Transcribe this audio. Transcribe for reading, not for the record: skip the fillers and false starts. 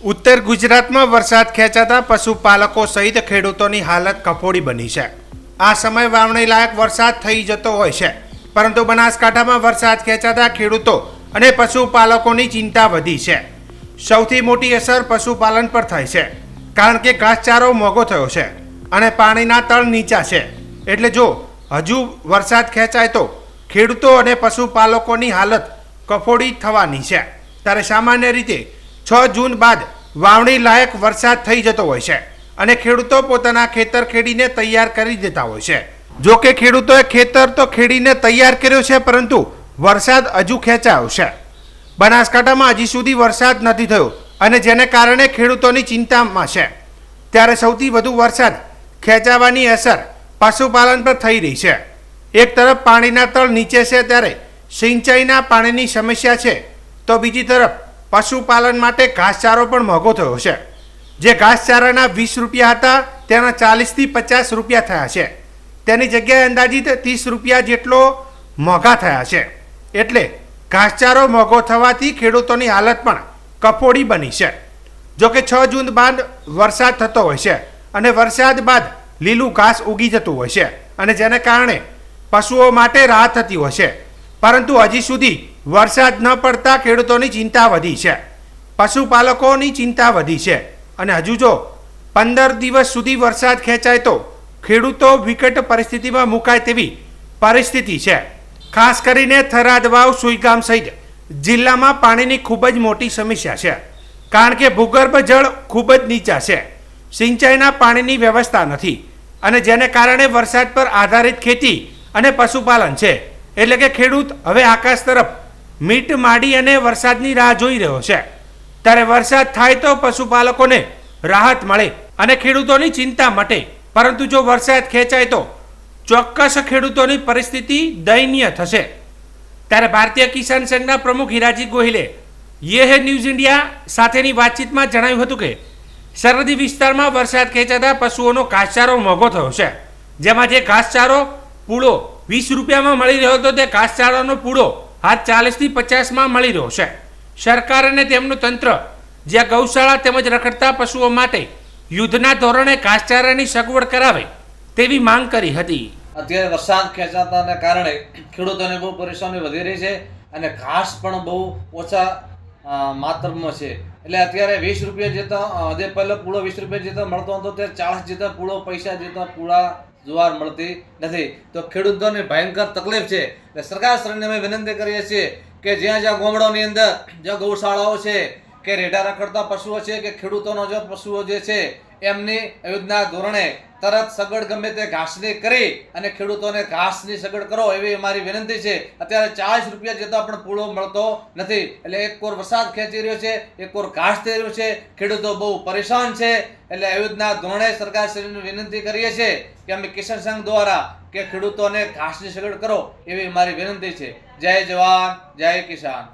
ઉત્તર ગુજરાતમાં વરસાદ ખેંચાતા પશુપાલકો સહિત ખેડૂતોની હાલત કફોડી બની છે। આ સમય વાવણી લાયક વરસાદ થઈ જતો હોય છે, પરંતુ બનાસકાંઠામાં વરસાદ ખેંચાતા ખેડૂતો અને પશુપાલકોની ચિંતા વધી છે। સૌથી મોટી અસર પશુપાલન પર થાય છે, કારણ કે ઘાસચારો મોંઘો થયો છે અને પાણીના તળ નીચા છે। એટલે જો હજુ વરસાદ ખેંચાય તો ખેડૂતો અને પશુપાલકોની હાલત કફોડી થવાની છે। ત્યારે સામાન્ય રીતે 6 જૂન બાદ વાવણી લાયક વરસાદ થઈ જતો હોય છે અને ખેડૂતો પોતાના ખેતર ખેડીને તૈયાર કરી દેતા હોય છે। જો કે ખેડૂતોએ ખેતર તો ખેડીને તૈયાર કર્યો છે, પરંતુ વરસાદ હજુ ખેંચાયો છે। બનાસકાંઠામાં હજી સુધી વરસાદ નથી થયો અને જેને કારણે ખેડૂતોની ચિંતામાં છે। ત્યારે સૌથી વધુ વરસાદ ખેંચાવાની અસર પશુપાલન પર થઈ રહી છે। એક તરફ પાણીના તળ નીચે છે ત્યારે સિંચાઈના પાણીની સમસ્યા છે, તો બીજી તરફ પશુપાલન માટે ઘાસચારો પણ મોંઘો થયો છે। જે ઘાસચારાના 20 રૂપિયા હતા તેના 40 થી 50 રૂપિયા થયા છે। તેની જગ્યાએ અંદાજિત 30 રૂપિયા જેટલો મોંઘા થયા છે। એટલે ઘાસચારો મોંઘો થવાથી ખેડૂતોની હાલત પણ કફોડી બની છે। જોકે 6 જૂન બાદ વરસાદ થતો હોય છે અને વરસાદ બાદ લીલું ઘાસ ઉગી જતું હોય છે અને જેને કારણે પશુઓ માટે રાહત થતી હોય છે, પરંતુ હજી સુધી વરસાદ ન પડતા ખેડૂતોની ચિંતા વધી છે, પશુપાલકોની ચિંતા વધી છે અને હજુ જો 15 દિવસ સુધી વરસાદ ખેંચાય તો ખેડૂતો વિકટ પરિસ્થિતિમાં મુકાય તેવી પરિસ્થિતિ છે। ખાસ કરીને થરાદ વાવ સુઈગામ સહિત જિલ્લામાં પાણીની ખૂબ જ મોટી સમસ્યા છે, કારણ કે ભૂગર્ભ જળ ખૂબ જ નીચા છે, સિંચાઈના પાણીની વ્યવસ્થા નથી અને જેને કારણે વરસાદ પર આધારિત ખેતી અને પશુપાલન છે। એટલે કે ખેડૂત હવે આકાશ તરફ મીટ માંડી અને વરસાદની રાહ જોઈ રહ્યો છે। ત્યારે વરસાદ થાય તો પશુપાલકોને રાહત મળે અને ખેડૂતોની ચિંતા મટે, પરંતુ જો વરસાદ ખેંચાય તો ચોક્કસ ખેડૂતોની પરિસ્થિતિ દયનીય થશે। ત્યારે ભારતીય કિસાન સંઘના પ્રમુખ હીરાજી ગોહિલે યે હે ન્યૂઝ ઇન્ડિયા સાથેની વાતચીતમાં જણાવ્યું હતું કે સરહદી વિસ્તારમાં વરસાદ ખેંચાતા પશુઓનો ઘાસચારો મોંઘો થયો છે। જેમાં જે ઘાસચારો પૂળો 20 રૂપિયામાં મળી રહ્યો હતો તે ઘાસચારાનો પૂળો હાલ 40 થી 50માં મળી રહ્યો છે। સરકાર અને તેમનું તંત્ર જ્યાં ગૌશાળા તેમજ રખડતા પશુઓ માટે યુદ્ધના ધોરણે ઘાસચારાની સગવડ કરાવે તેવી માંગ કરી હતી। અત્યારે વરસાદ ખેંચાતાને કારણે ખેડૂતોને બહુ પરેશાની વધી રહી છે અને ઘાસ પણ બહુ ઓછા માત્રામાં છે। એટલે અત્યારે 20 રૂપિયા જેટલા જે પહેલો પૂળો 20 રૂપિયા જેટલો મળતો હતો તે 40 જેટલા પૂળો પૈસા જેટલા પૂળા જુવાર મળતી નથી, તો ખેડૂતોને ભયંકર તકલીફ છે। એટલે સરકાર શ્રીને અમે વિનંતી કરીએ છીએ કે જ્યાં જ્યાં ગામડાઓની અંદર જ્યાં ગૌશાળાઓ છે કે રેઢા રખડતા પશુઓ છે કે ખેડૂતોનો જે પશુઓ જે છે એમની યોજના ધોરણે તરત સગવડ ગમે તે ઘાસની કરી અને ખેડૂતોને ઘાસની સગવડ કરો એવી અમારી વિનંતી છે। અત્યારે 40 રૂપિયા જેટલો પણ પૂળો મળતો નથી, એટલે એક કોર વરસાદ ખેંચી રહ્યો છે, એક કોર ઘાસ થઈ રહ્યું છે, ખેડૂતો બહુ પરેશાન છે। એટલે યોજના ધોરણે સરકાર શ્રીને વિનંતી કરીએ છીએ કે અમે કિસાન સંઘ દ્વારા કે ખેડૂતોને ઘાસની સગવડ કરો એવી અમારી વિનંતી છે। જય જવાન જય કિસાન।